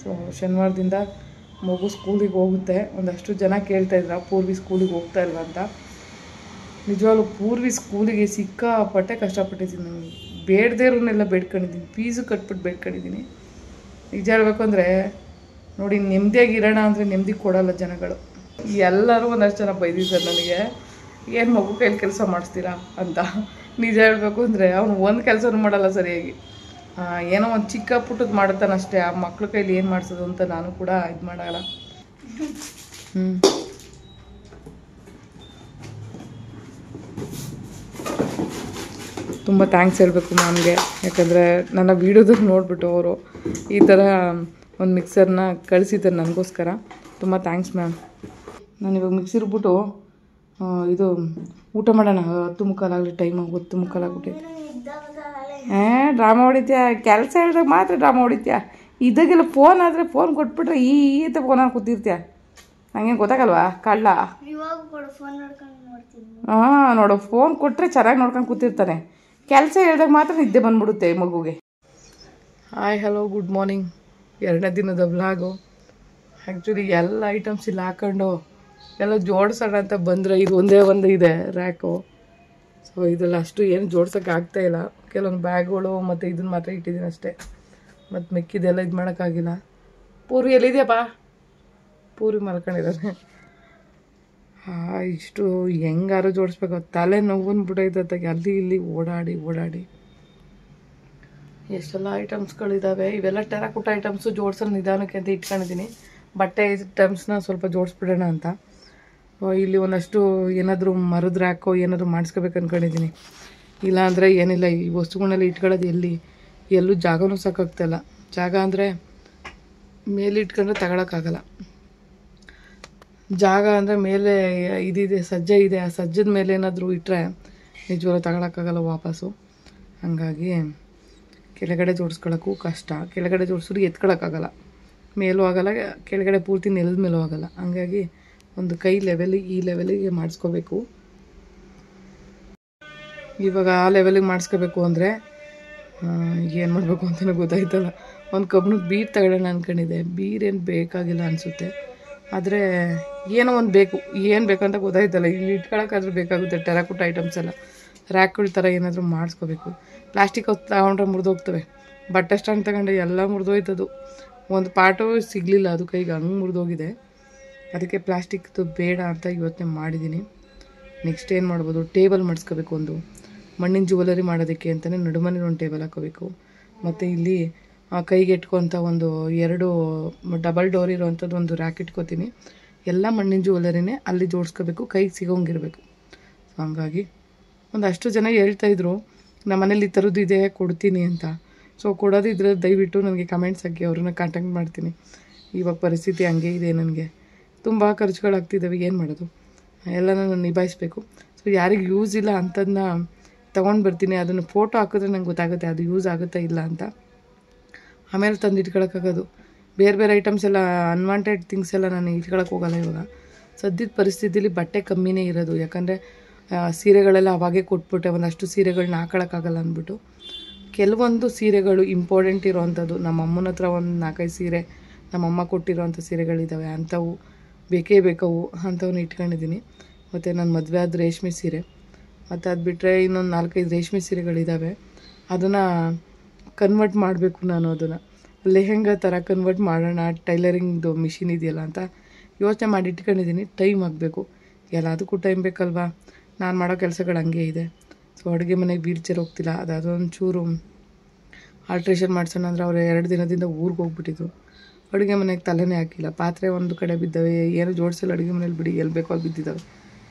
So ಶನಿವಾರದಿಂದ ಮಗು ಸ್ಕೂಲಿಗೆ ಹೋಗುತ್ತೆ. ಒಂದಷ್ಟು ಜನ ಕೇಳ್ತಾಯಿದ್ರ ಪೂರ್ವಿ ಸ್ಕೂಲಿಗೆ ಹೋಗ್ತಾ ಇಲ್ವ ಅಂತ. ನಿಜವಾಗ್ಲೂ ಪೂರ್ವಿ ಸ್ಕೂಲಿಗೆ ಸಿಕ್ಕಾಪಟ್ಟೆ ಕಷ್ಟಪಟ್ಟಿದ್ದೀನಿ. ನಾನು ಬೇಡದೇವ್ರನ್ನೆಲ್ಲ ಬೇಡ್ಕೊಂಡಿದ್ದೀನಿ, ಫೀಸು ಕಟ್ಬಿಟ್ಟು ಬೇಡ್ಕೊಂಡಿದ್ದೀನಿ. ನಿಜ ಹೇಳ್ಬೇಕು ಅಂದರೆ ನೋಡಿ, ನೆಮ್ಮದಿಯಾಗಿ ಇರೋಣ ಅಂದರೆ ನೆಮ್ಮದಿ ಕೊಡೋಲ್ಲ ಜನಗಳು. ಎಲ್ಲರೂ ಒಂದಷ್ಟು ಜನ ಬೈದಿದ್ದಾರೆ ನನಗೆ, ಏನು ಮಗು ಕೈಲಿ ಕೆಲಸ ಮಾಡಿಸ್ತೀರಾ ಅಂತ. ನಿಜ ಹೇಳಬೇಕು ಅಂದರೆ ಅವನು ಒಂದು ಕೆಲಸನೂ ಮಾಡಲ್ಲ ಸರಿಯಾಗಿ, ಏನೋ ಒಂದು ಚಿಕ್ಕ ಪುಟ್ಟದ್ದು ಮಾಡುತ್ತಾನಷ್ಟೇ. ಆ ಮಕ್ಳ ಕೈಲಿ ಏನು ಮಾಡಿಸೋದು ಅಂತ ನಾನು ಕೂಡ ಇದು ಮಾಡಲ್ಲ. ತುಂಬ ಥ್ಯಾಂಕ್ಸ್ ಹೇಳಬೇಕು ಮ್ಯಾಮ್ಗೆ, ಯಾಕಂದರೆ ನನ್ನ ವೀಡಿಯೋದಾಗ ನೋಡಿಬಿಟ್ಟು ಅವರು ಈ ಥರ ಒಂದು ಮಿಕ್ಸರ್ನ ಕಳಿಸಿದ್ದಾರೆ ನನಗೋಸ್ಕರ. ತುಂಬ ಥ್ಯಾಂಕ್ಸ್ ಮ್ಯಾಮ್. ನಾನು ಇವಾಗ ಮಿಕ್ಸಿ ರುಬ್ಬಿಟ್ಟು ಇದು ಊಟ ಮಾಡೋಣ. 10:15 ಟೈಮ್, 10:15 ಆಗ್ಬಿಟ್ಟೈತೆ. ಡ್ರಾಮಾ ಹೊಡಿತೀಯ, ಕೆಲಸ ಹೇಳಿದಾಗ ಮಾತ್ರ ಡ್ರಾಮಾ ಹೊಡಿತೀಯ. ಇದಾಗೆಲ್ಲ ಫೋನ್ ಆದರೆ ಫೋನ್ ಕೊಟ್ಬಿಟ್ರೆ ಈತ ಫೋನಲ್ಲಿ ಕೂತಿರ್ತೀಯ. ನಂಗೇನು ಗೊತ್ತಾಗಲ್ವಾ ಕಳ್ಳ? ಹಾಂ ನೋಡು, ಫೋನ್ ಕೊಟ್ಟರೆ ಚೆನ್ನಾಗಿ ನೋಡ್ಕೊಂಡು ಕೂತಿರ್ತಾನೆ. ಕೆಲಸ ಹೇಳಿದಾಗ ಮಾತ್ರ ನಿದ್ದೆ ಬಂದ್ಬಿಡುತ್ತೆ ಮಗುಗೆ. Hi hello good morning. 2ನೇ ದಿನದ ವ್ಲಾಗು. ಆ್ಯಕ್ಚುಲಿ ಎಲ್ಲ ಐಟಮ್ಸ್ ಇಲ್ಲಿ ಹಾಕೊಂಡು ಎಲ್ಲ ಜೋಡಿಸೋಣ ಅಂತ ಬಂದರೆ ಇದು ಒಂದೇ ಒಂದು ಇದೆ ರ್ಯಾಕು. ಸೊ ಇದೆಲ್ಲ ಅಷ್ಟು ಏನು ಜೋಡ್ಸೋಕ್ಕೆ ಆಗ್ತಾಯಿಲ್ಲ. ಕೆಲವೊಂದು ಬ್ಯಾಗ್ಗಳು ಮತ್ತು ಇದನ್ನು ಮಾತ್ರ ಇಟ್ಟಿದ್ದೀನಿ ಅಷ್ಟೇ. ಮತ್ತು ಮಿಕ್ಕಿದೆಲ್ಲ ಇದು ಮಾಡೋಕ್ಕಾಗಿಲ್ಲ. ಪೂರ್ವಿ ಎಲ್ಲಿದೆಯಪ್ಪ? ಪೂರ್ವಿ ಮಲ್ಕೊಂಡಿದ್ದಾರೆ. ಇಷ್ಟು ಹೆಂಗಾರು ಜೋಡಿಸ್ಬೇಕು, ತಲೆ ನೋವಂದ್ಬಿಟ್ಟೈತೆ ಅಲ್ಲಿ ಇಲ್ಲಿ ಓಡಾಡಿ. ಎಷ್ಟೆಲ್ಲ ಐಟಮ್ಸ್ಗಳಿದ್ದಾವೆ. ಇವೆಲ್ಲ ಟೆರಾಕೋಟ ಐಟಮ್ಸು ಜೋಡ್ಸೋದು ನಿಧಾನಕ್ಕೆ ಅಂತ ಇಟ್ಕೊಂಡಿದ್ದೀನಿ. ಬಟ್ಟೆ ಐಟಮ್ಸ್ನ ಸ್ವಲ್ಪ ಜೋಡಿಸ್ಬಿಡೋಣ ಅಂತ. ಇಲ್ಲಿ ಒಂದಷ್ಟು ಏನಾದರೂ ಮರದ ರ್ಯಾಕೋ ಏನಾದರೂ ಮಾಡಿಸ್ಕೋಬೇಕು ಅಂದ್ಕೊಂಡಿದ್ದೀನಿ. ಇಲ್ಲಾಂದರೆ ಏನಿಲ್ಲ, ಈ ವಸ್ತುಗಳನ್ನೆಲ್ಲ ಇಟ್ಕೊಳ್ಳೋದು ಎಲ್ಲೂ ಜಾಗನೂ ಸಾಕಾಗ್ತಾಯಿಲ್ಲ. ಜಾಗ ಅಂದರೆ ಮೇಲೆ ಇಟ್ಕೊಂಡ್ರೆ ತಗೊಳಕ್ಕಾಗಲ್ಲ. ಜಾಗ ಅಂದರೆ ಮೇಲೆ ಇದಿದೆ, ಸಜ್ಜೆ ಇದೆ. ಆ ಸಜ್ಜದ ಮೇಲೆ ಏನಾದರೂ ಇಟ್ಟರೆ ನಿಜವಾಗ್ಲೂ ತಗೊಳಕ್ಕಾಗಲ್ಲ ವಾಪಸ್ಸು. ಹಾಗಾಗಿ ಕೆಳಗಡೆ ಜೋಡಿಸ್ಕೊಳ್ಳೋಕ್ಕೂ ಕಷ್ಟ. ಕೆಳಗಡೆ ಜೋಡಿಸಿದ್ರೆ ಎತ್ಕೊಳ್ಳೋಕ್ಕಾಗಲ್ಲ, ಮೇಲೂ ಆಗೋಲ್ಲ, ಕೆಳಗಡೆ ಪೂರ್ತಿ ನೆಲದ ಮೇಲೂ ಆಗೋಲ್ಲ. ಹಂಗಾಗಿ ಒಂದು ಕೈ ಈ ಲೆವೆಲಿಗೆ ಮಾಡಿಸ್ಕೋಬೇಕು. ಇವಾಗ ಆ ಲೆವೆಲಿಗೆ ಮಾಡಿಸ್ಕೋಬೇಕು ಅಂದರೆ ಏನು ಮಾಡಬೇಕು ಅಂತಲೂ ಗೊತ್ತಾಯ್ತಲ್ಲ. ಒಂದು ಕಬ್ಬಿಣದ ಬೀರ್ ತಗೊಳ್ಳೋಣ ಅಂದ್ಕೊಂಡಿದ್ದೆ. ಬೀರೇನು ಬೇಕಾಗಿಲ್ಲ ಅನಿಸುತ್ತೆ, ಆದರೆ ಏನೋ ಒಂದು ಬೇಕು. ಏನು ಬೇಕಂತ ಗೊತ್ತಾಯ್ತಲ್ಲ. ಇಲ್ಲಿ ಇಟ್ಕೊಳ್ಳೋಕ್ಕಾದ್ರೂ ಬೇಕಾಗುತ್ತೆ. ಟೆರಾಕೋಟ ಐಟಮ್ಸ್ ಎಲ್ಲ ರ್ಯಾಕ್ಗಳ ಥರ ಏನಾದರೂ ಮಾಡಿಸ್ಕೋಬೇಕು. ಪ್ಲಾಸ್ಟಿಕ್ ತಗೊಂಡ್ರೆ ಮುರಿದೋಗ್ತವೆ. ಬಟ್ಟೆ ಸ್ಟ್ಯಾಂಡ್ ತಗೊಂಡ್ರೆ ಎಲ್ಲ ಮುರಿದೋಯ್ತದು. ಒಂದು ಪಾಟು ಸಿಗಲಿಲ್ಲ, ಅದು ಕೈಗೆ ಹಂಗೆ ಮುರಿದೋಗಿದೆ. ಅದಕ್ಕೆ ಪ್ಲಾಸ್ಟಿಕ್ದು ಬೇಡ ಅಂತ ಯೋಚನೆ ಮಾಡಿದ್ದೀನಿ. ನೆಕ್ಸ್ಟ್ ಏನು ಮಾಡ್ಬೋದು, ಟೇಬಲ್ ಮಾಡಿಸ್ಕೋಬೇಕು. ಒಂದು ಮಣ್ಣಿನ ಜ್ಯುವೆಲರಿ ಮಾಡೋದಕ್ಕೆ ಅಂತಲೇ ನಡುಮನೆ ಒಂದು ಟೇಬಲ್ ಹಾಕೋಬೇಕು. ಮತ್ತು ಇಲ್ಲಿ ಕೈಗೆ ಇಟ್ಕೊತ ಒಂದು 2 ಡಬಲ್ ಡೋರ್ ಇರೋವಂಥದ್ದು ಒಂದು ರ್ಯಾಕ್ ಇಟ್ಕೋತೀನಿ. ಎಲ್ಲ ಮಣ್ಣಿನ ಜ್ಯುವೆಲರಿನೇ ಅಲ್ಲಿ ಜೋಡಿಸ್ಕೋಬೇಕು, ಕೈಗೆ ಸಿಗೋಂಗಿರಬೇಕು. ಸೊ ಹಂಗಾಗಿ ಒಂದಷ್ಟು ಜನ ಹೇಳ್ತಾಯಿದ್ರು ನಮ್ಮ ಮನೇಲಿ ಈ ಥರದ್ದು ಇದೆ ಕೊಡ್ತೀನಿ ಅಂತ. ಸೊ ಕೊಡೋದಿದ್ರೆ ದಯವಿಟ್ಟು ನನಗೆ ಕಮೆಂಟ್ಸ್ ಹಾಕಿ, ಅವ್ರನ್ನ ಕಾಂಟ್ಯಾಕ್ಟ್ ಮಾಡ್ತೀನಿ. ಇವಾಗ ಪರಿಸ್ಥಿತಿ ಹಂಗೆ ಇದೆ, ನನಗೆ ತುಂಬ ಖರ್ಚುಗಳಾಗ್ತಿದ್ದಾವೆ. ಏನು ಮಾಡೋದು, ಎಲ್ಲ ನಾನು ನಿಭಾಯಿಸಬೇಕು. ಸೊ ಯಾರಿಗೆ ಯೂಸ್ ಇಲ್ಲ ಅಂಥದನ್ನ ತೊಗೊಂಡು ಬರ್ತೀನಿ. ಅದನ್ನು ಫೋಟೋ ಹಾಕಿದ್ರೆ ನಂಗೆ ಗೊತ್ತಾಗುತ್ತೆ ಅದು ಯೂಸ್ ಆಗುತ್ತಾ ಇಲ್ಲ ಅಂತ. ಆಮೇಲೆ ತಂದು ಇಟ್ಕೊಳಕ್ಕಾಗೋದು. ಬೇರೆ ಐಟಮ್ಸ್ ಎಲ್ಲ ಅನ್ವಾಂಟೆಡ್ ಥಿಂಗ್ಸ್ ಎಲ್ಲ ನಾನು ಇಟ್ಕೊಳಕ್ಕೆ ಹೋಗಲ್ಲ. ಇವಾಗ ಸದ್ಯದ ಪರಿಸ್ಥಿತಿಲಿ ಬಟ್ಟೆ ಕಮ್ಮಿನೇ ಇರೋದು. ಯಾಕಂದರೆ ಸೀರೆಗಳೆಲ್ಲ ಅವಾಗೇ ಕೊಟ್ಬಿಟ್ಟೆ. ಒಂದಷ್ಟು ಸೀರೆಗಳನ್ನ ಹಾಕೊಳಕ್ಕಾಗಲ್ಲ ಅಂದ್ಬಿಟ್ಟು ಕೆಲವೊಂದು ಸೀರೆಗಳು ಇಂಪಾರ್ಟೆಂಟ್ ಇರೋವಂಥದ್ದು, ನಮ್ಮ ಅಮ್ಮನ ಹತ್ರ ಒಂದು 4-5 ಸೀರೆ ನಮ್ಮಮ್ಮ ಕೊಟ್ಟಿರೋವಂಥ ಸೀರೆಗಳಿದ್ದಾವೆ. ಅಂಥವು ಬೇಕೇ ಬೇಕವು, ಅಂಥವನ್ನ ಇಟ್ಕೊಂಡಿದ್ದೀನಿ. ಮತ್ತು ನನ್ನ ಮದುವೆ ಆದ ರೇಷ್ಮೆ ಸೀರೆ, ಮತ್ತು ಅದು ಬಿಟ್ಟರೆ ಇನ್ನೊಂದು 4-5 ರೇಷ್ಮೆ ಸೀರೆಗಳಿದ್ದಾವೆ. ಅದನ್ನು ಕನ್ವರ್ಟ್ ಮಾಡಬೇಕು. ನಾನು ಅದನ್ನು ಲೆಹೆಂಗಾ ಥರ ಕನ್ವರ್ಟ್ ಮಾಡೋಣ, ಟೈಲರಿಂಗ್ದು ಮಿಷಿನ್ ಇದೆಯಲ್ಲ ಅಂತ ಯೋಚನೆ ಮಾಡಿ ಇಟ್ಕೊಂಡಿದ್ದೀನಿ. ಟೈಮ್ ಆಗಬೇಕು, ಎಲ್ಲದಕ್ಕೂ ಟೈಮ್ ಬೇಕಲ್ವಾ. ನಾನು ಮಾಡೋ ಕೆಲಸಗಳು ಹಂಗೆ ಇದೆ. ಸೊ ಅಡುಗೆ ಮನೆಗೆ ವೀಲ್ಚೇರ್ ಹೋಗ್ತಿಲ್ಲ, ಅದೊಂದು ಚೂರು ಆಲ್ಟ್ರೇಷನ್ ಮಾಡ್ಸೋಣ ಅಂದರೆ ಅವರು 2 ದಿನದಿಂದ ಊರಿಗೆ ಹೋಗ್ಬಿಟ್ಟಿದ್ರು. ಅಡುಗೆ ಮನೆಗೆ ತಲೆನೇ ಹಾಕಿಲ್ಲ. ಪಾತ್ರೆ ಒಂದು ಕಡೆ ಬಿದ್ದಾವೆ, ಏನು ಜೋಡಿಸಲ್ಲ ಅಡುಗೆ ಮನೇಲಿ, ಬಿಡಿ ಎಲ್ಲಿ ಬೇಕೋ ಅಲ್ಲಿ ಬಿದ್ದಿದ್ದಾವೆ.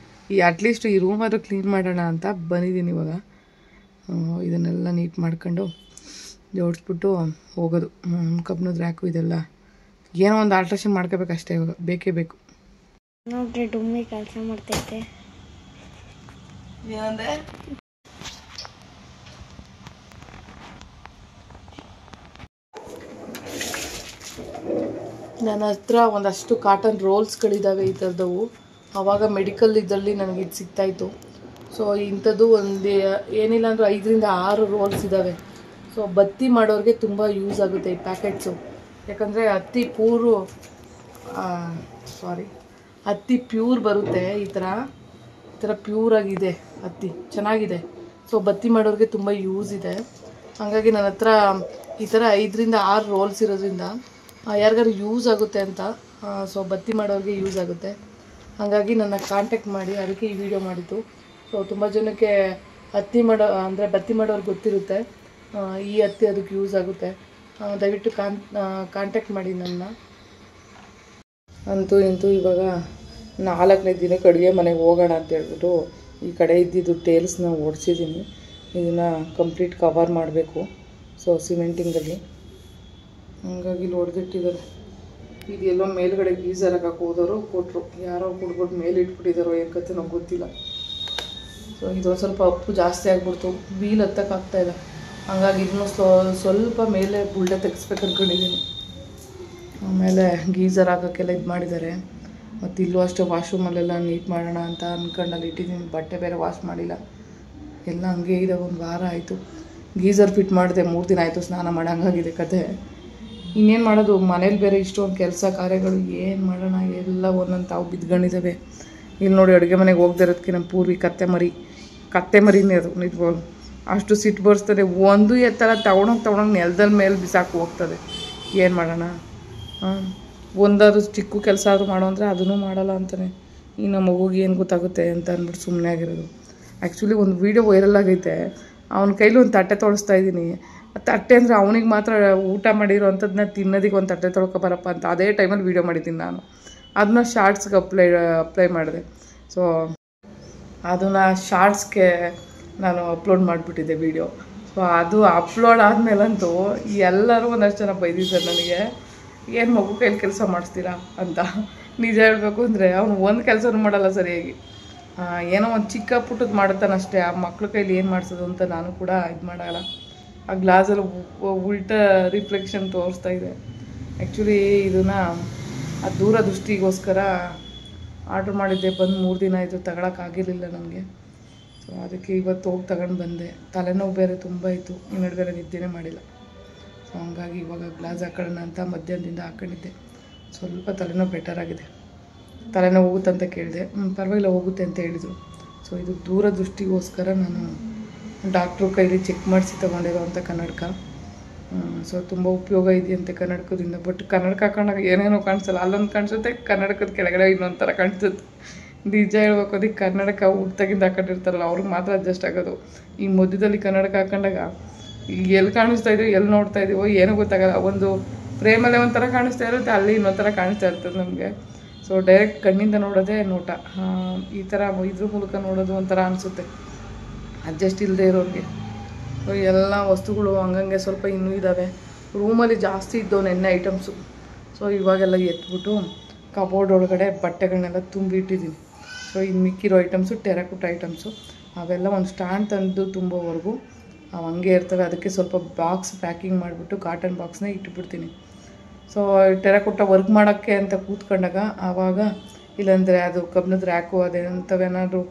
ಅಟ್ಲೀಸ್ಟ್ ಈ ರೂಮ್ ಆದರೂ ಕ್ಲೀನ್ ಮಾಡೋಣ ಅಂತ ಬಂದಿದ್ದೀನಿ. ಇವಾಗ ಇದನ್ನೆಲ್ಲ ನೀಟ್ ಮಾಡ್ಕೊಂಡು ಜೋಡಿಸ್ಬಿಟ್ಟು ಹೋಗೋದು. ಕಬ್ಬಿಣದ ರ್ಯಾಕು ಇದೆಲ್ಲ ಏನೋ ಒಂದು ಆಲ್ಟ್ರೇಷನ್ ಮಾಡ್ಕೋಬೇಕಷ್ಟೇ. ಇವಾಗ ಬೇಕೇ ಬೇಕು. ನೋಡ್ರಿ ಡುಮ್ಮಿ ಕೆಲಸ ಮಾಡ್ತೈತೆ. ಏನಂದೆ? ನನ್ನ ಹತ್ರ ಒಂದಷ್ಟು ಕಾಟನ್ ರೋಲ್ಸ್ಗಳಿದ್ದಾವೆ ಈ ಥರದವು. ಆವಾಗ ಮೆಡಿಕಲ್ ಇದರಲ್ಲಿ ನನಗೆ ಇದು ಸಿಗ್ತಾಯಿತ್ತು. ಸೊ ಇಂಥದ್ದು ಒಂದು ಏನಿಲ್ಲ ಅಂದರೂ 5 ರಿಂದ 6 ರೋಲ್ಸ್ ಇದ್ದಾವೆ. ಸೊ ಬತ್ತಿ ಮಾಡೋರಿಗೆ ತುಂಬ ಯೂಸ್ ಆಗುತ್ತೆ ಈ ಪ್ಯಾಕೆಟ್ಸು. ಯಾಕಂದರೆ ಹತ್ತಿ ಹತ್ತಿ ಪ್ಯೂರ್ ಬರುತ್ತೆ. ಈ ಥರ ಪ್ಯೂರಾಗಿದೆ ಹತ್ತಿ, ಚೆನ್ನಾಗಿದೆ. ಸೊ ಬತ್ತಿ ಮಾಡೋರಿಗೆ ತುಂಬ ಯೂಸ್ ಇದೆ. ಹಾಗಾಗಿ ನನ್ನ ಹತ್ರ ಈ ಥರ 5ರಿಂದ 6 ರೋಲ್ಸ್ ಇರೋದ್ರಿಂದ ಯಾರಿಗಾರು ಯೂಸ್ ಆಗುತ್ತೆ ಅಂತ, ಸೊ ಬತ್ತಿ ಮಾಡೋರಿಗೆ ಯೂಸ್ ಆಗುತ್ತೆ. ಹಾಗಾಗಿ ನನ್ನ ಕಾಂಟ್ಯಾಕ್ಟ್ ಮಾಡಿ ಅದಕ್ಕೆ ಈ ವಿಡಿಯೋ ಮಾಡಿದ್ದು. ಸೊ ತುಂಬ ಜನಕ್ಕೆ ಬತ್ತಿ ಮಾಡೋರಿಗೆ ಗೊತ್ತಿರುತ್ತೆ, ಈ ಹತ್ತಿ ಅದಕ್ಕೆ ಯೂಸ್ ಆಗುತ್ತೆ. ದಯವಿಟ್ಟು ಕಾಂಟ್ಯಾಕ್ಟ್ ಮಾಡಿ ನನ್ನ. ಅಂತೂ ಇವಾಗ 4ನೇ ದಿನಕ್ಕೆ ಅಡುಗೆ ಮನೆಗೆ ಹೋಗೋಣ ಅಂತ ಹೇಳ್ಬಿಟ್ಟು ಈ ಕಡೆ ಇದ್ದಿದ್ದು ಟೇಲ್ಸ್ನ ಓಡಿಸಿದ್ದೀನಿ. ಇದನ್ನು ಕಂಪ್ಲೀಟ್ ಕವರ್ ಮಾಡಬೇಕು. ಸೊ ಸಿಮೆಂಟಿಂಗಲ್ಲಿ ಹಂಗಾಗಿ ಇಲ್ಲಿ ಹೊಡೆದಿಟ್ಟಿದ್ದಾರೆ. ಇದೆಲ್ಲೋ ಮೇಲ್ಗಡೆ ಗೀಸರ್ ಹಾಕಕ್ಕೆ ಹೋದವರು ಕೊಟ್ಟರು, ಯಾರೋ ಕುಡ್ಬಿಟ್ಟು ಮೇಲೆ ಇಟ್ಬಿಟ್ಟಿದ್ದಾರೋ ಏನು ಕತೆ ನಮ್ಗೆ ಗೊತ್ತಿಲ್ಲ. ಸೊ ಇದೊಂದು ಸ್ವಲ್ಪ ಉಪ್ಪು ಜಾಸ್ತಿ ಆಗಿಬಿಡ್ತು, ವೀಲ್ ಹತ್ತಕ್ಕಾಗ್ತಾಯಿಲ್ಲ. ಹಂಗಾಗಿ ಇದನ್ನು ಸ್ವಲ್ಪ ಮೇಲೆ ಬುಲ್ಡೆ ತೆಗಿಸ್ಬೇಕು ಅಂದ್ಕೊಂಡಿದ್ದೀನಿ. ಆಮೇಲೆ ಗೀಸರ್ ಹಾಕೋಕ್ಕೆಲ್ಲ ಇದು ಮಾಡಿದ್ದಾರೆ. ಮತ್ತು ಇಲ್ಲೂ ಅಷ್ಟೇ ವಾಶ್ರೂಮಲ್ಲೆಲ್ಲ ನೀಟ್ ಮಾಡೋಣ ಅಂತ ಅಂದ್ಕೊಂಡಲ್ಲಿ ಇಟ್ಟಿದ್ದೀನಿ. ಬಟ್ಟೆ ಬೇರೆ ವಾಶ್ ಮಾಡಿಲ್ಲ, ಎಲ್ಲ ಹಂಗೆ ಇದೆ. 1 ವಾರ ಆಯಿತು. ಗೀಸರ್ ಫಿಟ್ ಮಾಡಿದೆ, 3 ದಿನ ಆಯಿತು ಸ್ನಾನ ಮಾಡೋಂಗಾಗಿದೆ ಕತೆ. ಇನ್ನೇನು ಮಾಡೋದು, ಮನೇಲಿ ಬೇರೆ ಇಷ್ಟೊಂದು ಕೆಲಸ ಕಾರ್ಯಗಳು, ಏನು ಮಾಡೋಣ, ಎಲ್ಲ ಒಂದೊಂದು ತಾವು ಬಿದ್ಕೊಂಡಿದ್ದಾವೆ. ಇಲ್ಲಿ ನೋಡಿ ಅಡುಗೆ ಮನೆಗೆ ಹೋಗದೆ ಇರೋದಕ್ಕೆ ನಮ್ಮ ಪೂರ್ವಿ ಕತ್ತೆ ಮರಿನೇ ಅದು ನಿಜವಾಗ್ಲು. ಅಷ್ಟು ಸಿಟ್ಟು ಬರ್ಸ್ತದೆ. ಒಂದು ಎತ್ತರ ತಗೊಂಡೋಗಿ ನೆಲದಲ್ಲಿ ಮೇಲೆ ಬಿಸಾಕಿ ಹೋಗ್ತದೆ. ಏನು ಮಾಡೋಣ, ಒಂದಾದ್ರು ಚಿಕ್ಕ ಕೆಲಸ ಆದರೂ ಮಾಡೋ ಅಂದರೆ ಅದನ್ನೂ ಮಾಡಲ್ಲ ಅಂತಾನೆ. ಈ ನಮ್ಮ ಮಗುಗೆ ಏನು ಗೊತ್ತಾಗುತ್ತೆ ಅಂತ ಅಂದ್ಬಿಟ್ಟು ಸುಮ್ಮನೆ ಆಗಿರೋದು. ಆ್ಯಕ್ಚುಲಿ ಒಂದು ವೀಡಿಯೋ ವೈರಲ್ ಆಗೈತೆ, ಅವನ ಕೈಲಿ ಒಂದು ತಟ್ಟೆ ತೊಳಸ್ತಾ ಇದ್ದೀನಿ. ತಟ್ಟೆ ಅಂದರೆ ಅವನಿಗೆ ಮಾತ್ರ ಊಟ ಮಾಡಿರೋ ಅಂಥದ್ದನ್ನ ತಿನ್ನೋದಕ್ಕೆ ಒಂದು ತಟ್ಟೆ ತೊಳ್ಕೊಬರಪ್ಪ ಅಂತ ಅದೇ ಟೈಮಲ್ಲಿ ವೀಡಿಯೋ ಮಾಡಿದ್ದೀನಿ ನಾನು. ಅದನ್ನ ಶಾರ್ಟ್ಸ್ಗೆ ಅಪ್ಲೈ ಮಾಡಿದೆ. ಸೊ ಅದನ್ನು ಶಾರ್ಟ್ಸ್ಗೆ ನಾನು ಅಪ್ಲೋಡ್ ಮಾಡಿಬಿಟ್ಟಿದ್ದೆ ವೀಡಿಯೋ. ಸೊ ಅದು ಅಪ್ಲೋಡ್ ಆದಮೇಲಂತೂ ಎಲ್ಲರೂ ಒಂದಷ್ಟು ಜನ ಬೈದಿದ್ದಾರೆ ನನಗೆ, ಏನು ಮಗು ಕೈಲಿ ಕೆಲಸ ಮಾಡಿಸ್ತೀರಾ ಅಂತ. ನಿಜ ಹೇಳಬೇಕು ಅಂದರೆ ಅವನು ಒಂದು ಕೆಲಸನೂ ಮಾಡಲ್ಲ ಸರಿಯಾಗಿ, ಏನೋ ಒಂದು ಚಿಕ್ಕ ಪುಟ್ಟದ್ದು ಮಾಡುತ್ತಾನಷ್ಟೇ. ಆ ಮಕ್ಳ ಕೈಲಿ ಏನು ಮಾಡಿಸೋದು ಅಂತ ನಾನು ಕೂಡ ಇದು ಮಾಡಲ್ಲ. ಆ ಗ್ಲಾಸಲ್ಲಿ ಉಲ್ಟ ರಿಫ್ಲೆಕ್ಷನ್ ತೋರಿಸ್ತಾ ಇದೆ. ಆ್ಯಕ್ಚುಲಿ ಇದನ್ನು ಆ ದೂರದೃಷ್ಟಿಗೋಸ್ಕರ ಆರ್ಡ್ರ್ ಮಾಡಿದ್ದೆ, ಬಂದು 3 ದಿನ ಆಯಿತು, ತಗೊಳಕ್ಕಾಗಿರಲಿಲ್ಲ ನನಗೆ. ಸೊ ಅದಕ್ಕೆ ಇವತ್ತು ಹೋಗಿ ತಗೊಂಡು ಬಂದೆ. ತಲೆನೋವು ಬೇರೆ ತುಂಬ ಇತ್ತು, ಈ ನಡುವೆ ನಿದ್ದೆನೇ ಮಾಡಿಲ್ಲ. ಸೊ ಹಂಗಾಗಿ ಇವಾಗ ಗ್ಲಾಸ್ ಹಾಕೊಳ್ಳೋಣ ಅಂತ ಮಧ್ಯಾಹ್ನದಿಂದ ಹಾಕೊಂಡಿದ್ದೆ. ಸ್ವಲ್ಪ ತಲೆನೋವು ಬೆಟರ್ ಆಗಿದೆ. ತಲೆನೋವು ಹೋಗುತ್ತಂತ ಕೇಳಿದೆ, ಪರವಾಗಿಲ್ಲ ಹೋಗುತ್ತೆ ಅಂತ ಹೇಳಿದರು. ಸೊ ಇದು ದೂರದೃಷ್ಟಿಗೋಸ್ಕರ ನಾನು ಡಾಕ್ಟ್ರು ಕೈಲಿ ಚೆಕ್ ಮಾಡಿಸಿ ತೊಗೊಂಡಿರೋವಂಥ ಕನ್ನಡಕ. ಸೊ ತುಂಬ ಉಪಯೋಗ ಇದೆಯಂತೆ ಕನ್ನಡಕದಿಂದ. ಬಟ್ ಕನ್ನಡಕ ಹಾಕೊಂಡಾಗ ಏನೇನೋ ಕಾಣಿಸಲ್ಲ, ಅಲ್ಲೊಂದು ಕಾಣಿಸುತ್ತೆ, ಕನ್ನಡಕದ ಕೆಳಗಡೆ ಇನ್ನೊಂದು ಥರ ಕಾಣಿಸುತ್ತೆ. ನಿಜ ಹೇಳ್ಬೇಕು, ಅದಕ್ಕೆ ಕನ್ನಡಕ ಹುಟ್ಟಾಗಿಂದ ಹಾಕೊಂಡಿರ್ತಾರಲ್ಲ ಅವ್ರಿಗೆ ಮಾತ್ರ ಅಡ್ಜಸ್ಟ್ ಆಗೋದು. ಈ ಮಧ್ಯದಲ್ಲಿ ಕನ್ನಡಕ ಹಾಕೊಂಡಾಗ ಎಲ್ಲಿ ಕಾಣಿಸ್ತಾ ಇದೆಯೋ, ಎಲ್ಲಿ ನೋಡ್ತಾ ಇದೀವೋ ಏನೂ ಗೊತ್ತಾಗಲ್ಲ. ಒಂದು ಫ್ರೇಮಲ್ಲೇ ಒಂಥರ ಕಾಣಿಸ್ತಾ ಇರುತ್ತೆ, ಅಲ್ಲಿ ಇನ್ನೊಂದು ಥರ ಕಾಣಿಸ್ತಾ ಇರ್ತದೆ ನಮಗೆ. ಸೊ ಡೈರೆಕ್ಟ್ ಕಣ್ಣಿಂದ ನೋಡೋದೇ ನೋಟ, ಈ ಥರ ಇದ್ರ ಮೂಲಕ ನೋಡೋದು ಒಂಥರ ಅನಿಸುತ್ತೆ ಅಡ್ಜಸ್ಟ್ ಇಲ್ಲದೆ ಇರೋರಿಗೆ. ಸೊ ಎಲ್ಲ ವಸ್ತುಗಳು ಹಂಗಂಗೆ ಸ್ವಲ್ಪ ಇನ್ನೂ ಇದ್ದಾವೆ. ರೂಮಲ್ಲಿ ಜಾಸ್ತಿ ಇದ್ದವು ನೆನ್ನೆ ಐಟಮ್ಸು. ಸೊ ಇವಾಗೆಲ್ಲ ಎತ್ಬಿಟ್ಟು ಕಬೋರ್ಡ್ ಒಳಗಡೆ ಬಟ್ಟೆಗಳನ್ನೆಲ್ಲ ತುಂಬಿ ಇಟ್ಟಿದ್ದೀನಿ. ಸೊ ಇನ್ನು ಮಿಕ್ಕಿರೋ ಐಟಮ್ಸು ಟೆರಕೋಟ ಐಟಮ್ಸು, ಅವೆಲ್ಲ ಒಂದು ಸ್ಟ್ಯಾಂಡ್ ತಂದು ತುಂಬೋವರೆಗೂ ಅವು ಹಂಗೆ ಇರ್ತವೆ. ಅದಕ್ಕೆ ಸ್ವಲ್ಪ ಬಾಕ್ಸ್ ಪ್ಯಾಕಿಂಗ್ ಮಾಡಿಬಿಟ್ಟು ಕಾಟನ್ ಬಾಕ್ಸ್ನ ಇಟ್ಬಿಡ್ತೀನಿ. ಸೊ ಟೆರಕೋಟ ವರ್ಕ್ ಮಾಡೋಕ್ಕೆ ಅಂತ ಕೂತ್ಕೊಂಡಾಗ ಆವಾಗ, ಇಲ್ಲಾಂದರೆ ಅದು ಕಬ್ಬಿಣದ ರ್ಯಾಕು ಅದೇನಂತವೇನಾದರೂ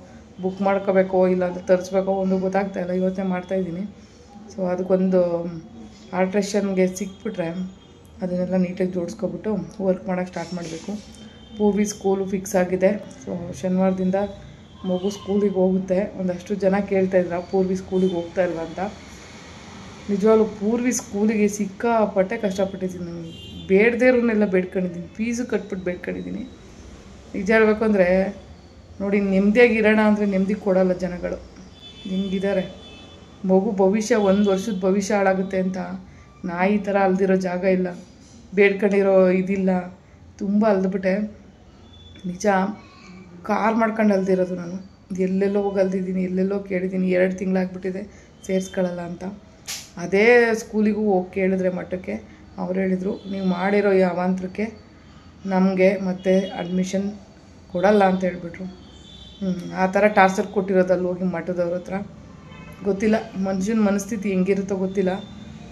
ಬುಕ್ ಮಾಡ್ಕೋಬೇಕೋ ಇಲ್ಲಾಂದರೆ ತರಿಸ್ಬೇಕೋ ಒಂದು ಗೊತ್ತಾಗ್ತಾಯಿಲ್ಲ, ಯೋಚನೆ ಮಾಡ್ತಾಯಿದ್ದೀನಿ. ಸೊ ಅದಕ್ಕೊಂದು ಆಲ್ಟ್ರೇಷನ್ಗೆ ಸಿಕ್ಬಿಟ್ರೆ ಅದನ್ನೆಲ್ಲ ನೀಟಾಗಿ ಜೋಡಿಸ್ಕೊಬಿಟ್ಟು ವರ್ಕ್ ಮಾಡೋಕ್ಕೆ ಸ್ಟಾರ್ಟ್ ಮಾಡಬೇಕು. ಪೂರ್ವಿ ಸ್ಕೂಲು ಫಿಕ್ಸ್ ಆಗಿದೆ. ಸೊ ಶನಿವಾರದಿಂದ ಮಗು ಸ್ಕೂಲಿಗೆ ಹೋಗುತ್ತೆ. ಒಂದಷ್ಟು ಜನ ಕೇಳ್ತಾಯಿದ್ರು ಪೂರ್ವಿ ಸ್ಕೂಲಿಗೆ ಹೋಗ್ತಾ ಇಲ್ವ ಅಂತ. ನಿಜವಾಗ್ಲೂ ಪೂರ್ವಿ ಸ್ಕೂಲಿಗೆ ಸಿಕ್ಕಾಪಟ್ಟೆ ಕಷ್ಟಪಟ್ಟಿದ್ದೀನಿ. ನಾನು ಬೇಡದೇರನ್ನೆಲ್ಲ ಬೇಡ್ಕೊಂಡಿದ್ದೀನಿ, ಫೀಸು ಕಟ್ಬಿಟ್ಟು ಬೇಡ್ಕೊಂಡಿದ್ದೀನಿ. ನಿಜ ಹೇಳಬೇಕು ಅಂದರೆ ನೋಡಿ, ನೆಮ್ಮದಿಯಾಗಿರೋಣ ಅಂದರೆ ನೆಮ್ಮದಿ ಕೊಡೋಲ್ಲ ಜನಗಳು, ಹಿಂಗಿದ್ದಾರೆ. ಮಗು ಭವಿಷ್ಯ, 1 ವರ್ಷದ ಭವಿಷ್ಯ ಹಾಳಾಗುತ್ತೆ ಅಂತ ನಾಯಿ ಥರ ಅಲ್ದಿರೋ ಜಾಗ ಇಲ್ಲ, ಬೇಡ್ಕೊಂಡಿರೋ ಇದಿಲ್ಲ. ತುಂಬ ಅಲ್ದ್ಬಿಟ್ಟೆ ನಿಜ. ಕಾರ್ ಮಾಡ್ಕೊಂಡು ಅಲ್ದಿರೋದು ನಾನು. ಎಲ್ಲೆಲ್ಲೋ ಹೋಗಿ ಅಲ್ದಿದ್ದೀನಿ, ಎಲ್ಲೆಲ್ಲೋ ಕೇಳಿದ್ದೀನಿ. 2 ತಿಂಗಳಾಗ್ಬಿಟ್ಟಿದೆ ಸೇರಿಸ್ಕೊಳ್ಳಲ್ಲ ಅಂತ. ಅದೇ ಸ್ಕೂಲಿಗೂ ಹೋಗಿ ಕೇಳಿದ್ರೆ ಮಟ್ಟಕ್ಕೆ ಅವ್ರು ಹೇಳಿದರು, ನೀವು ಮಾಡಿರೋ ಈ ಅವಾಂತರಕ್ಕೆ ನಮಗೆ ಮತ್ತೆ ಅಡ್ಮಿಷನ್ ಕೊಡಲ್ಲ ಅಂತ ಹೇಳ್ಬಿಟ್ರು. ಆ ಥರ ಟಾರ್ಚರ್ ಕೊಟ್ಟಿರೋದಲ್ಲಿ ಹೋಗಿ ಮಠದವ್ರ ಹತ್ರ. ಗೊತ್ತಿಲ್ಲ ಮನುಷ್ಯನ ಮನಸ್ಥಿತಿ ಹೆಂಗಿರುತ್ತೋ ಗೊತ್ತಿಲ್ಲ.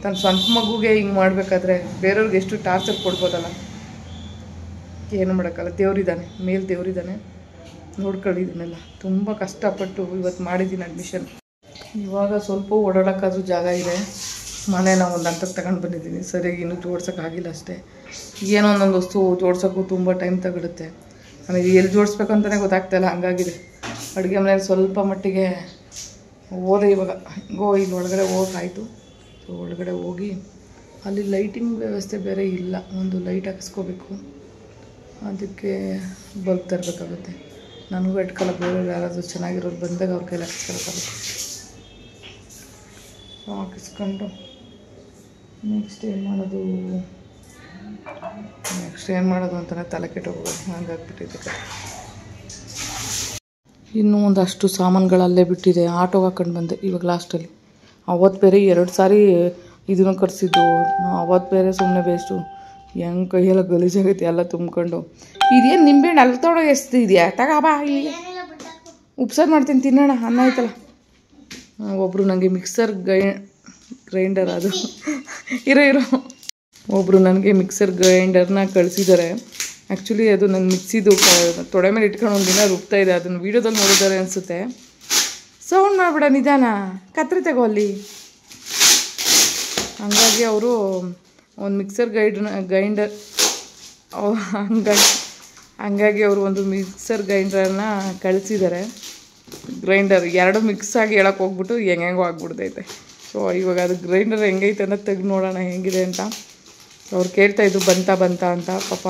ತನ್ನ ಸ್ವಂತ ಮಗುಗೆ ಹಿಂಗೆ ಮಾಡಬೇಕಾದ್ರೆ ಬೇರೆಯವ್ರಿಗೆ ಎಷ್ಟು ಟಾರ್ಚರ್ ಕೊಡ್ಬೋದಲ್ಲ. ಏನು ಮಾಡೋಕ್ಕಲ್ಲ, ದೇವರಿದ್ದಾನೆ, ಮೇಲೆ ದೇವರಿದ್ದಾನೆ, ನೋಡ್ಕೊಳ್ಳಿದ್ದೀನಲ್ಲ. ತುಂಬ ಕಷ್ಟಪಟ್ಟು ಇವತ್ತು ಮಾಡಿದ್ದೀನಿ ಅಡ್ಮಿಷನ್. ಇವಾಗ ಸ್ವಲ್ಪ ಓಡಾಡೋಕ್ಕಾದ್ರೂ ಜಾಗ ಇದೆ. ಮನೇನ ಒಂದು ಹಂತಕ್ಕೆ ತಗೊಂಡು ಬಂದಿದ್ದೀನಿ, ಸರಿಯಾಗಿ ಇನ್ನೂ ಜೋಡ್ಸೋಕ್ಕಾಗಿಲ್ಲ ಅಷ್ಟೇ. ಏನೋ ಒಂದೊಂದು ವಸ್ತು ಜೋಡ್ಸೋಕ್ಕೂ ತುಂಬ ಟೈಮ್ ತಗೊಳುತ್ತೆ. ಆಮೇಲೆ ಎಲ್ಲಿ ಜೋಡಿಸ್ಬೇಕು ಅಂತಲೇ ಗೊತ್ತಾಗ್ತಾಯಿಲ್ಲ, ಹಂಗಾಗಿದೆ. ಅಡುಗೆ ಮನೇಲಿ ಸ್ವಲ್ಪ ಮಟ್ಟಿಗೆ ಹೋದೆ ಇವಾಗ. ಇಲ್ಲಿ ಒಳಗಡೆ ಹೋಗೋಕ್ಕಾಯಿತು. ಸೊ ಒಳಗಡೆ ಹೋಗಿ ಅಲ್ಲಿ ಲೈಟಿಂಗ್ ವ್ಯವಸ್ಥೆ ಬೇರೆ ಇಲ್ಲ, ಒಂದು ಲೈಟ್ ಹಾಕಿಸ್ಕೋಬೇಕು. ಅದಕ್ಕೆ ಬಲ್ಬ್ ತರಬೇಕಾಗುತ್ತೆ. ನನಗೂ ಇಟ್ಕೊಳ್ಳೋಕೆ ಬೇರೆ ಯಾರಾದರೂ ಚೆನ್ನಾಗಿರೋರು ಬಂದಾಗ ಅವ್ರ ಕೈಲಿ ಹಾಕಿಸ್ಕೊಳಕ್ಕಾಗುತ್ತೆ. ಹಾಕಿಸ್ಕೊಂಡು ನೆಕ್ಸ್ಟ್ ಏನು ಮಾಡೋದು ಅಂತಲೇ ತಲೆ ಕೆಟ್ಟೋಗೋದು, ಹಂಗಾಗ್ಬಿಟ್ಟಿದೆ. ಇನ್ನೂ ಒಂದಷ್ಟು ಸಾಮಾನುಗಳಲ್ಲೇ ಬಿಟ್ಟಿದೆ. ಆಟೋಗೆ ಹಾಕೊಂಡು ಬಂದೆ ಇವಾಗ ಲಾಸ್ಟಲ್ಲಿ. ಅವತ್ತು ಬೇರೆ 2 ಸಾರಿ ಇದನ್ನು ಕರೆಸಿದ್ದು, ಅವತ್ತು ಬೇರೆ ಸುಮ್ಮನೆ ಬೇಸ್ಟು. ಹೆಂಗೆ ಕೈಯೆಲ್ಲ ಗಲೀಜಾಗೈತೆ ಎಲ್ಲ ತುಂಬ್ಕೊಂಡು. ಇದೇನು ನಿಂಬೆಹಣ್ಣು ಅಲ್ಲಿ ತೊಗೊಂಡೋಗಿ ಎಸ್ತಿದ್ಯಾ? ತಗೋಬಾ, ಇಲ್ಲಿ ಉಪ್ಸಾರು ಮಾಡ್ತೀನಿ ತಿನ್ನೋಣ, ಅನ್ನ ಆಯ್ತಲ್ಲ. ಒಬ್ಬರು ನನಗೆ ಮಿಕ್ಸರ್ ಗ್ರೈಂಡರ್ ಅದು ಇರೋ ಒಬ್ಬರು ನನಗೆ ಮಿಕ್ಸರ್ ಗ್ರೈಂಡರ್ನ ಕಳಿಸಿದ್ದಾರೆ. ಆ್ಯಕ್ಚುಲಿ ಅದು ನನ್ನ ಮಿಕ್ಸಿದು ತೊಡೆ ಮೇಲೆ ಇಟ್ಕೊಂಡು ಒಂದು ದಿನ ರುಬ್ತಾ ಇದೆ. ಅದನ್ನು ವೀಡಿಯೋದಲ್ಲಿ ನೋಡಿದ್ದಾರೆ ಅನಿಸುತ್ತೆ. ಸೌಂಡ್ ಮಾಡಿಬಿಡ, ನಿಧಾನ, ಕತ್ರಿ ತಗೋ ಅಲ್ಲಿ. ಹಂಗಾಗಿ ಅವರು ಒಂದು ಮಿಕ್ಸರ್ ಗ್ರೈಂಡರ್ ಹಂಗಾಗಿ ಅವರು ಒಂದು ಮಿಕ್ಸರ್ ಗ್ರೈಂಡರನ್ನ ಕಳಿಸಿದ್ದಾರೆ. ಗ್ರೈಂಡರ್ 2 ಮಿಕ್ಸ್ ಆಗಿ ಹೇಳಕ್ಕೆ ಹೋಗ್ಬಿಟ್ಟು ಹೆಂಗೋ ಆಗ್ಬಿಡ್ತೈತೆ. ಸೊ ಇವಾಗ ಅದು ಗ್ರೈಂಡರ್ ಹೆಂಗೈತೆ ಅನ್ನೋದು ತೆಗೆದು ನೋಡೋಣ ಹೇಗಿದೆ ಅಂತ. ಅವ್ರು ಕೇಳ್ತಾಯಿದ್ರು ಬಂತ ಅಂತ. ಪಾಪ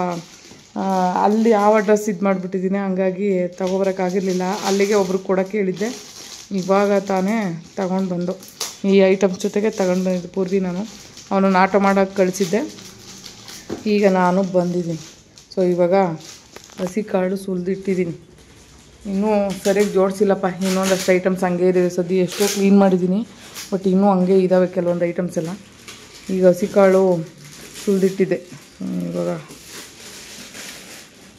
ಅಲ್ಲಿ ಯಾವ ಅಡ್ರೆಸ್ ಇದು ಮಾಡಿಬಿಟ್ಟಿದ್ದೀನಿ, ಹಂಗಾಗಿ ತೊಗೊಬರೋಕ್ಕಾಗಿರಲಿಲ್ಲ. ಅಲ್ಲಿಗೆ ಒಬ್ರು ಕೊಡೋಕ್ಕೆ ಹೇಳಿದ್ದೆ. ಇವಾಗ ತಾನೇ ತಗೊಂಡು ಬಂದು ಈ ಐಟಮ್ಸ್ ಜೊತೆಗೆ ತಗೊಂಡು ಬಂದಿದ್ದು ಪೂರ್ವಿ. ನಾನು ಅವನನ್ನು ಆಟೋ ಮಾಡೋಕ್ಕೆ ಕಳಿಸಿದ್ದೆ. ಈಗ ನಾನು ಬಂದಿದ್ದೀನಿ. ಸೊ ಇವಾಗ ಹಸಿ ಕಾಳು ಸುಲಿದಿಟ್ಟಿದ್ದೀನಿ. ಇನ್ನೂ ಸರಿಯಾಗಿ ಜೋಡಿಸಿಲ್ಲಪ್ಪ. ಇನ್ನೊಂದಷ್ಟು ಐಟಮ್ಸ್ ಹಂಗೆ ಇದೆ. ಸದ್ಯ ಎಷ್ಟೋ ಕ್ಲೀನ್ ಮಾಡಿದ್ದೀನಿ, ಬಟ್ ಇನ್ನೂ ಹಂಗೆ ಇದ್ದಾವೆ ಕೆಲವೊಂದು ಐಟಮ್ಸ್ ಎಲ್ಲ. ಈಗ ಹಸಿ ಕಾಳು ಸುಲಿದಿಟ್ಟಿದ್ದೆ. ಇವಾಗ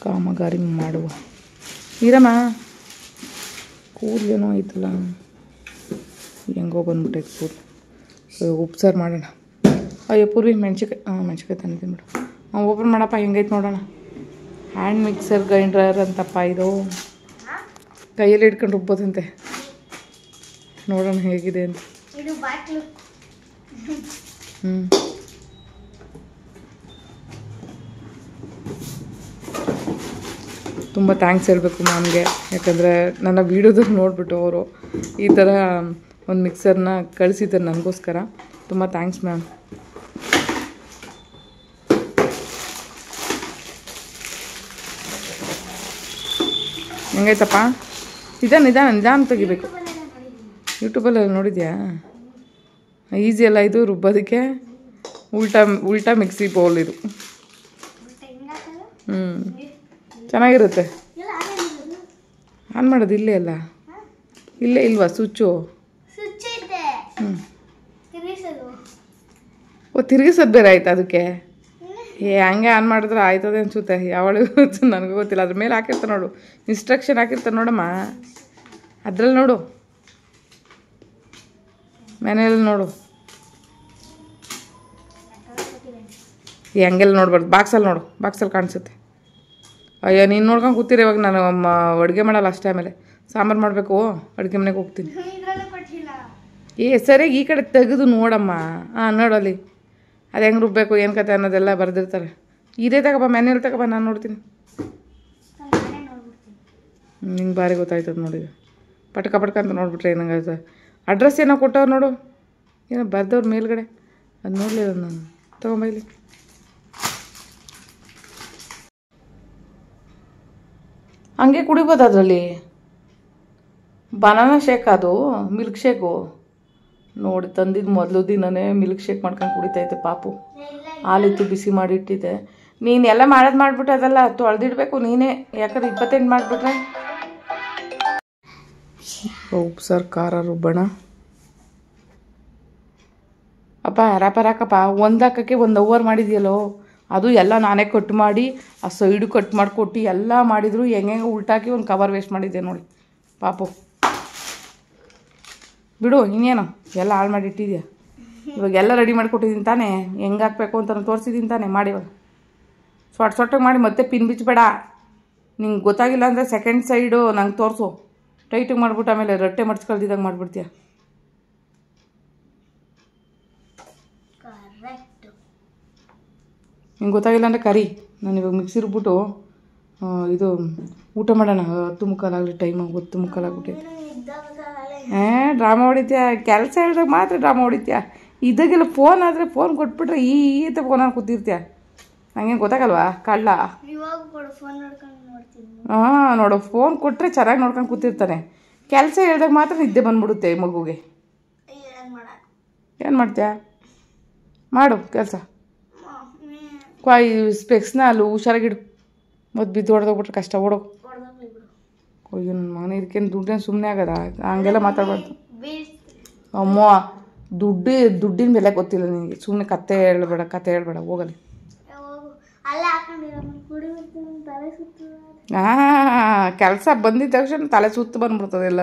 ಕಾಮಗಾರಿ ಮಾಡುವ. ಇರಮ್ಮ, ಕೂದಲೇನೋ ಆಯ್ತಲ್ಲ, ಹೆಂಗೋ ಬಂದ್ಬಿಟ್ಟೈತೆ ಕೂದಲು. ಉಪ್ಸಾರು ಮಾಡೋಣ. ಅಯ್ಯೋ ಪೂರ್ವಿ ಮೆಣ್ಸಿಕಾಯಿ ತಂದಿದ್ದೀನಿ ಬಿಡು. ಓಪನ್ ಮಾಡಪ್ಪ, ಹೆಂಗೈತೆ ನೋಡೋಣ. ಹ್ಯಾಂಡ್ ಮಿಕ್ಸರ್ ಗ್ರೈಂಡರ್ ಅಂತಪ್ಪ ಇದು. ಕೈಯಲ್ಲಿ ಇಟ್ಕೊಂಡು ರುಬ್ಬೋದಂತೆ. ನೋಡೋಣ ಹೇಗಿದೆ ಅಂತ. ತುಂಬ ಥ್ಯಾಂಕ್ಸ್ ಹೇಳಬೇಕು ಮ್ಯಾಮ್ಗೆ. ಯಾಕಂದರೆ ನನ್ನ ವೀಡಿಯೋದಲ್ಲಿ ನೋಡಿಬಿಟ್ಟು ಅವರು ಈ ಥರ ಒಂದು ಮಿಕ್ಸರ್ನ ಕಳಿಸಿದ್ದಾರೆ ನನಗೋಸ್ಕರ. ತುಂಬ ಥ್ಯಾಂಕ್ಸ್ ಮ್ಯಾಮ್. ಹೆಂಗೈತಪ್ಪ? ನಿಧಾನ ತೆಗಿಬೇಕು. ಯೂಟ್ಯೂಬಲ್ಲಿ ನೋಡಿದ್ಯಾ? ಈಸಿ ಅಲ್ಲ ಇದು ರುಬ್ಬೋದಕ್ಕೆ. ಉಲ್ಟಾ ಮಿಕ್ಸಿ ಬೌಲ್ ಇದು. ಚೆನ್ನಾಗಿರುತ್ತೆ. ಆನ್ ಮಾಡೋದು ಇಲ್ಲೇ ಅಲ್ಲ, ಇಲ್ಲೇ ಇಲ್ವಾ ಸ್ವಿಚ್ಚು? ಓ, ತಿರುಗಿಸೋದು ಬೇರೆ ಆಯ್ತು ಅದಕ್ಕೆ. ಹಂಗೆ ಆನ್ ಮಾಡಿದ್ರೆ ಆಯ್ತದೆ ಅನಿಸುತ್ತೆ. ಯಾವಳು ನನಗೂ ಗೊತ್ತಿಲ್ಲ. ಅದ್ರ ಮೇಲೆ ಹಾಕಿರ್ತಾರೆ ನೋಡು, ಇನ್ಸ್ಟ್ರಕ್ಷನ್ ಹಾಕಿರ್ತಾರೆ ನೋಡಮ್ಮ, ಅದ್ರಲ್ಲಿ ನೋಡು, ಮನೆಯಲ್ಲಿ ನೋಡು. ಹಂಗೆಲ್ಲ ನೋಡ್ಬಾರ್ದು, ಬಾಕ್ಸಲ್ಲಿ ನೋಡು, ಬಾಕ್ಸಲ್ಲಿ ಕಾಣಿಸುತ್ತೆ. ಅಯ್ಯೋ, ನೀನು ನೋಡ್ಕೊಂಡು ಕೂತೀರಿ. ಇವಾಗ ನಾನು ಅಡುಗೆ ಮಾಡಲ್ಲ ಅಷ್ಟೇ. ಆಮೇಲೆ ಸಾಂಬಾರು ಮಾಡಬೇಕು, ಅಡುಗೆ ಮನೆಗೆ ಹೋಗ್ತೀನಿ. ಸರಿಯಾಗಿ ಈ ಕಡೆ ತೆಗೆದು ನೋಡಮ್ಮ. ನೋಡಲ್ಲಿ ಅದು ಹೆಂಗೆ ರುಬ್ಬೇಕು, ಏನು ಕತೆ ಅನ್ನೋದೆಲ್ಲ ಬರೆದಿರ್ತಾರೆ. ಇದೇ ತಗೋಬಾ, ಮ್ಯಾನ್ಯಲ್ ತಗೋಬಾ, ನಾನು ನೋಡ್ತೀನಿ. ನಿಂಗೆ ಭಾರಿ ಗೊತ್ತಾಯ್ತದ ನೋಡಿ. ಪಟ್ಕ ಅಂತ ನೋಡ್ಬಿಟ್ರೆ ಏನಂಗ ಅಡ್ರೆಸ್ ಏನೋ ಕೊಟ್ಟವ್ರು ನೋಡು, ಏನೋ ಬರ್ದವ್ರು ಮೇಲ್ಗಡೆ. ಅದು ನೋಡಲಿಲ್ಲ ನಾನು. ತಗೊಂಬ ಇಲ್ಲಿ. ಹಂಗೆ ಕುಡಿಬೋದು ಅದರಲ್ಲಿ. ಬನಾನಾ ಶೇಕ್ ಅದು, ಮಿಲ್ಕ್ ಶೇಕು. ನೋಡಿ ತಂದಿದ್ದು ಮೊದಲು ದಿನನೇ ಮಿಲ್ಕ್ ಶೇಕ್ ಮಾಡ್ಕೊಂಡು ಕುಡಿತೈತೆ ಪಾಪು. ಹಾಲಿತ್ತು ಬಿಸಿ ಮಾಡಿ ಇಟ್ಟಿದ್ದೆ. ನೀನು ಎಲ್ಲ ಮಾಡಿಬಿಟ್ಟು ಅದೆಲ್ಲ ತೊಳೆದಿಡ್ಬೇಕು ನೀನೇ, ಯಾಕಂದ್ರೆ 28 ಮಾಡಿಬಿಟ್ರೆ. ಉಪ್ಸಾರು ಖಾರ ರುಬ್ಬಣ. ಅಪ್ಪ ರ್ಯಾಪರ್ ಹಾಕಪ್ಪ. ಒಂದು ಹಾಕೋಕ್ಕೆ 1 ಅವರ್ ಮಾಡಿದೆಯಲ್ಲೋ. ಅದು ಎಲ್ಲ ನಾನೇ ಕಟ್ ಮಾಡಿ ಆ ಸೈಡು ಕಟ್ ಮಾಡಿಕೊಟ್ಟು ಎಲ್ಲ ಮಾಡಿದ್ರು. ಹೆಂಗೆ ಉಲ್ಟಾಕಿ ಒಂದು ಕವರ್ ವೇಸ್ಟ್ ಮಾಡಿದ್ದೆ ನೋಡಿ ಪಾಪು. ಬಿಡು, ಇನ್ನೇನು ಎಲ್ಲ ಹಾಳು ಮಾಡಿ ಇಟ್ಟಿದ್ಯಾ. ಇವಾಗ ಎಲ್ಲ ರೆಡಿ ಮಾಡಿಕೊಟ್ಟಿದ್ದೀನಿ ತಾನೇ, ಹೆಂಗೆ ಹಾಕಬೇಕು ಅಂತ ತೋರಿಸಿದ್ದೀನಿ ತಾನೇ. ಮಾಡಿ ಇವಾಗ ಸೊಟ್ಟಾಗಿ ಮಾಡಿ ಮತ್ತೆ ಪಿನ್ ಬಿಚ್ಚಬೇಡ. ನಿಂಗೆ ಗೊತ್ತಾಗಿಲ್ಲ ಅಂದರೆ ಸೆಕೆಂಡ್ ಸೈಡು ನಂಗೆ ತೋರಿಸು. ಟೈಟಿಗೆ ಮಾಡಿಬಿಟ್ಟು ಆಮೇಲೆ ರೊಟ್ಟೆ ಮಡ್ಚ್ಕೊಳ್ದಿದ್ದಂಗೆ ಮಾಡಿಬಿಡ್ತೀಯ. ಹಿಂಗೆ ಗೊತ್ತಾಗಿಲ್ಲ ಅಂದರೆ ಕರಿ. ನಾನು ಇವಾಗ ಮಿಕ್ಸಿ ರುಬ್ಬಿಟ್ಟು ಇದು ಊಟ ಮಾಡೋಣ. 10:15 ಟೈಮ್ 10:15 ಡ್ರಾಮಾ ಹೊಡಿತೀಯ. ಕೆಲಸ ಹೇಳಿದಾಗ ಮಾತ್ರ ಡ್ರಾಮಾ ಹೊಡಿತೀಯ. ಇದಾಗೆಲ್ಲ ಫೋನ್ ಆದರೆ ಫೋನ್ ಕೊಟ್ಬಿಟ್ರೆ ಈತ ಫೋನಲ್ಲಿ ಕೂತಿರ್ತೀಯ. ಹಂಗೇನು ಗೊತ್ತಾಗಲ್ವಾ ಕಳ್ಳ? ಹಾಂ ನೋಡು, ಫೋನ್ ಕೊಟ್ಟರೆ ಚೆನ್ನಾಗಿ ನೋಡ್ಕೊಂಡು ಕೂತಿರ್ತಾನೆ. ಕೆಲಸ ಹೇಳಿದಾಗ ಮಾತ್ರ ನಿದ್ದೆ ಬಂದ್ಬಿಡುತ್ತೆ ಮಗುಗೆ. ಏನು ಮಾಡ್ತೀಯ? ಮಾಡು ಕೆಲಸ. ಸ್ಪೆಕ್ಸ್ನ ಅಲ್ಲಿ ಹುಷಾರಾಗಿಡು. ಮತ್ತು ಬಿದ್ದು ಹೊಡೆದೋಗ್ಬಿಟ್ರೆ ಕಷ್ಟ. ಓಡೋಗು. ಅಯ್ಯೋ ನನ್ನ ಮಗನ, ಇದಕ್ಕೇನು ದುಡ್ಡೇನು ಸುಮ್ಮನೆ ಆಗದ? ಹಂಗೆಲ್ಲ ಮಾತಾಡ್ಬಾರ್ದು. ಅಮ್ಮ, ದುಡ್ಡಿನ ಬೆಲೆ ಗೊತ್ತಿಲ್ಲ ನಿನಗೆ. ಸುಮ್ಮನೆ ಕತೆ ಹೇಳ್ಬೇಡ ಹೋಗಲಿ. ಹಾಂ, ಕೆಲಸ ಬಂದಿದ್ದ ತಕ್ಷಣ ತಲೆ ಸುತ್ತು ಬಂದ್ಬಿಡ್ತದೆ ಎಲ್ಲ.